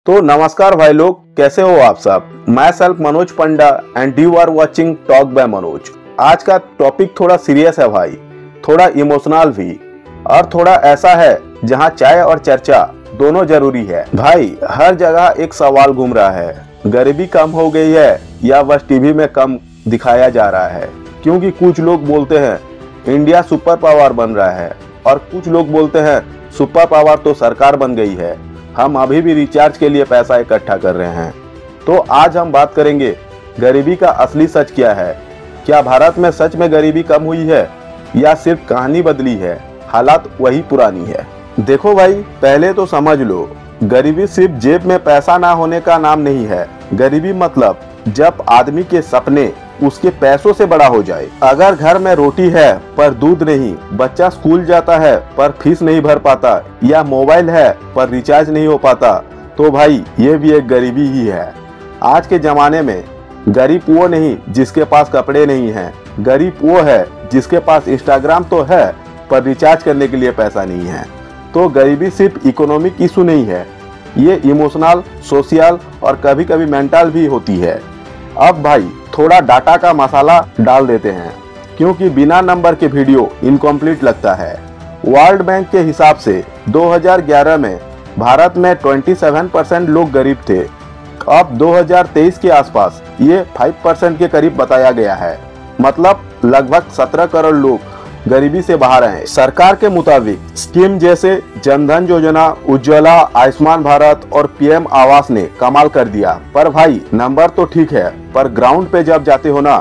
तो नमस्कार भाई लोग, कैसे हो आप सब। मैं self Manoj Panda and you are watching talk by Manoj. आज का टॉपिक थोड़ा सीरियस है भाई, थोड़ा इमोशनल भी, और थोड़ा ऐसा है जहां चाय और चर्चा दोनों जरूरी है। भाई हर जगह एक सवाल घूम रहा है, गरीबी कम हो गई है या बस टीवी में कम दिखाया जा रहा है। क्योंकि कुछ लोग बोलते हैं इंडिया सुपर पावर बन रहा है और कुछ लोग बोलते हैं सुपर पावर तो सरकार बन गई है, हम अभी भी रिचार्ज के लिए पैसा इकट्ठा कर रहे हैं। तो आज हम बात करेंगे गरीबी का असली सच क्या है। क्या भारत में सच में गरीबी कम हुई है या सिर्फ कहानी बदली है, हालात वही पुरानी है। देखो भाई, पहले तो समझ लो, गरीबी सिर्फ जेब में पैसा ना होने का नाम नहीं है। गरीबी मतलब जब आदमी के सपने उसके पैसों से बड़ा हो जाए। अगर घर में रोटी है पर दूध नहीं, बच्चा स्कूल जाता है पर फीस नहीं भर पाता, या मोबाइल है पर रिचार्ज नहीं हो पाता, तो भाई ये भी एक गरीबी ही है। आज के जमाने में गरीब वो नहीं जिसके पास कपड़े नहीं हैं, गरीब वो है जिसके पास इंस्टाग्राम तो है पर रिचार्ज करने के लिए पैसा नहीं है। तो गरीबी सिर्फ इकोनॉमिक इशू नहीं है, ये इमोशनल, सोशल और कभी कभी मेंटल भी होती है। अब भाई थोड़ा डाटा का मसाला डाल देते हैं, क्योंकि बिना नंबर के वीडियो इनकम्प्लीट लगता है। वर्ल्ड बैंक के हिसाब से 2011 में भारत में 27% लोग गरीब थे। अब 2023 के आसपास ये 5% के करीब बताया गया है, मतलब लगभग 17 करोड़ लोग गरीबी से बाहर हैं। सरकार के मुताबिक स्कीम जैसे जनधन योजना, उज्ज्वला, आयुष्मान भारत और पीएम आवास ने कमाल कर दिया। पर भाई नंबर तो ठीक है, पर ग्राउंड पे जब जाते हो ना,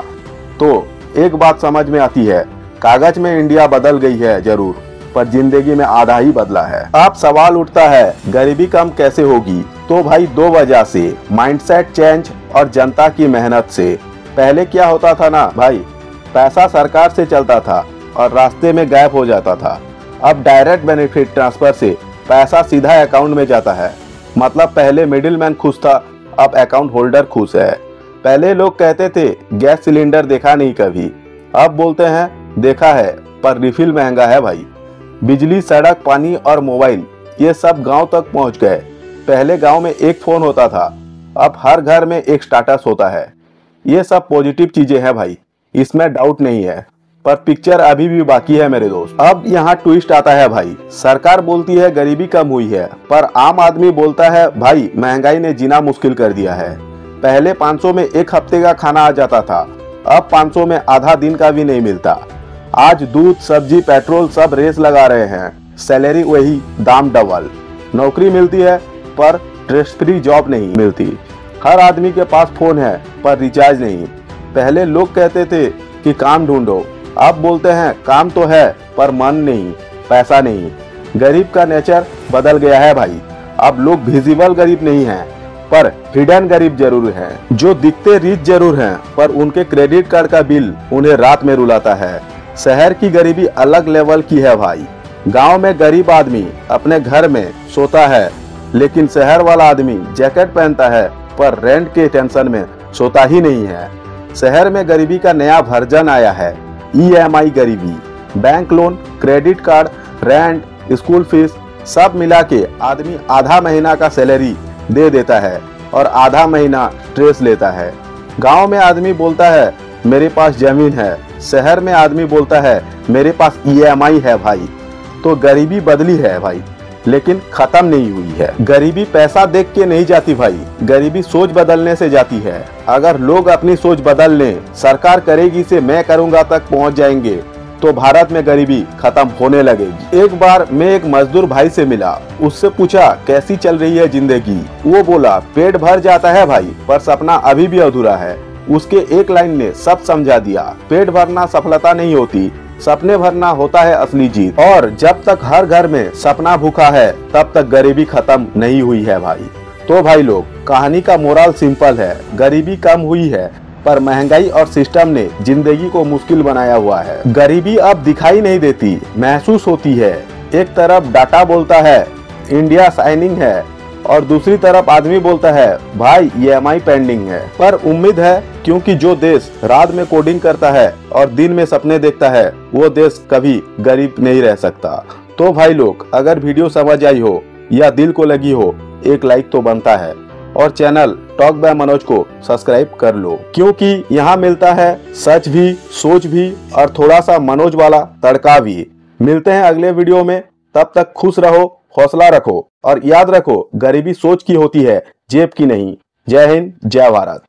तो एक बात समझ में आती है, कागज में इंडिया बदल गई है जरूर, पर जिंदगी में आधा ही बदला है। अब सवाल उठता है गरीबी कम कैसे होगी। तो भाई दो वजह से, माइंडसेट चेंज और जनता की मेहनत से। पहले क्या होता था ना भाई, पैसा सरकार से चलता था और रास्ते में गायब हो जाता था। अब डायरेक्ट बेनिफिट ट्रांसफर से पैसा सीधा अकाउंट में जाता है। मतलब पहले मिडिलमैन खुश था, अब अकाउंट होल्डर खुश है। पहले लोग कहते थे गैस सिलेंडर देखा नहीं कभी, अब बोलते हैं देखा है पर रिफिल महंगा है भाई। बिजली, सड़क, पानी और मोबाइल ये सब गांव तक पहुंच गए। पहले गांव में एक फोन होता था, अब हर घर में एक स्टेटस होता है। ये सब पॉजिटिव चीजें हैं भाई, इसमें डाउट नहीं है, पर पिक्चर अभी भी बाकी है मेरे दोस्त। अब यहाँ ट्विस्ट आता है भाई, सरकार बोलती है गरीबी कम हुई है, पर आम आदमी बोलता है भाई महंगाई ने जीना मुश्किल कर दिया है। पहले 500 में एक हफ्ते का खाना आ जाता था, अब 500 में आधा दिन का भी नहीं मिलता। आज दूध, सब्जी, पेट्रोल सब रेस लगा रहे हैं, सैलरी वही, दाम डबल। नौकरी मिलती है पर स्ट्रेस फ्री जॉब नहीं मिलती। हर आदमी के पास फोन है पर रिचार्ज नहीं। पहले लोग कहते थे कि काम ढूंढो, अब बोलते हैं काम तो है पर मन नहीं, पैसा नहीं। गरीब का नेचर बदल गया है भाई। अब लोग विजिबल गरीब नहीं हैं, पर हिडन गरीब जरूर हैं, जो दिखते रिच जरूर हैं, पर उनके क्रेडिट कार्ड का बिल उन्हें रात में रुलाता है। शहर की गरीबी अलग लेवल की है भाई। गांव में गरीब आदमी अपने घर में सोता है, लेकिन शहर वाला आदमी जैकेट पहनता है पर रेंट के टेंशन में सोता ही नहीं है। शहर में गरीबी का नया वर्जन आया है, EMI गरीबी। Bank loan, credit card, rent, school fees सब मिला के आदमी आधा महीना का सैलरी दे देता है और आधा महीना स्ट्रेस लेता है। गांव में आदमी बोलता है मेरे पास जमीन है, शहर में आदमी बोलता है मेरे पास EMI है भाई। तो गरीबी बदली है भाई, लेकिन खत्म नहीं हुई है। गरीबी पैसा देख के नहीं जाती भाई, गरीबी सोच बदलने से जाती है। अगर लोग अपनी सोच बदल लें, सरकार करेगी से मैं करूंगा तक पहुंच जाएंगे, तो भारत में गरीबी खत्म होने लगेगी। एक बार मैं एक मजदूर भाई से मिला, उससे पूछा कैसी चल रही है जिंदगी। वो बोला पेट भर जाता है भाई, पर सपना अभी भी अधूरा है। उसके एक लाइन ने सब समझा दिया। पेट भरना सफलता नहीं होती, सपने भरना होता है असली जीत। और जब तक हर घर में सपना भूखा है, तब तक गरीबी खत्म नहीं हुई है भाई। तो भाई लोग, कहानी का मोरल सिंपल है, गरीबी कम हुई है, पर महंगाई और सिस्टम ने जिंदगी को मुश्किल बनाया हुआ है। गरीबी अब दिखाई नहीं देती, महसूस होती है। एक तरफ डाटा बोलता है इंडिया शाइनिंग है, और दूसरी तरफ आदमी बोलता है भाई EMI पेंडिंग है। पर उम्मीद है, क्योंकि जो देश रात में कोडिंग करता है और दिन में सपने देखता है, वो देश कभी गरीब नहीं रह सकता। तो भाई लोग, अगर वीडियो समझ आई हो या दिल को लगी हो, एक लाइक तो बनता है और चैनल टॉक बाय मनोज को सब्सक्राइब कर लो, क्योंकि यहाँ मिलता है सच भी, सोच भी और थोड़ा सा मनोज वाला तड़का भी। मिलते हैं अगले वीडियो में, तब तक खुश रहो, हौसला रखो और याद रखो, गरीबी सोच की होती है, जेब की नहीं। जय हिंद, जय भारत।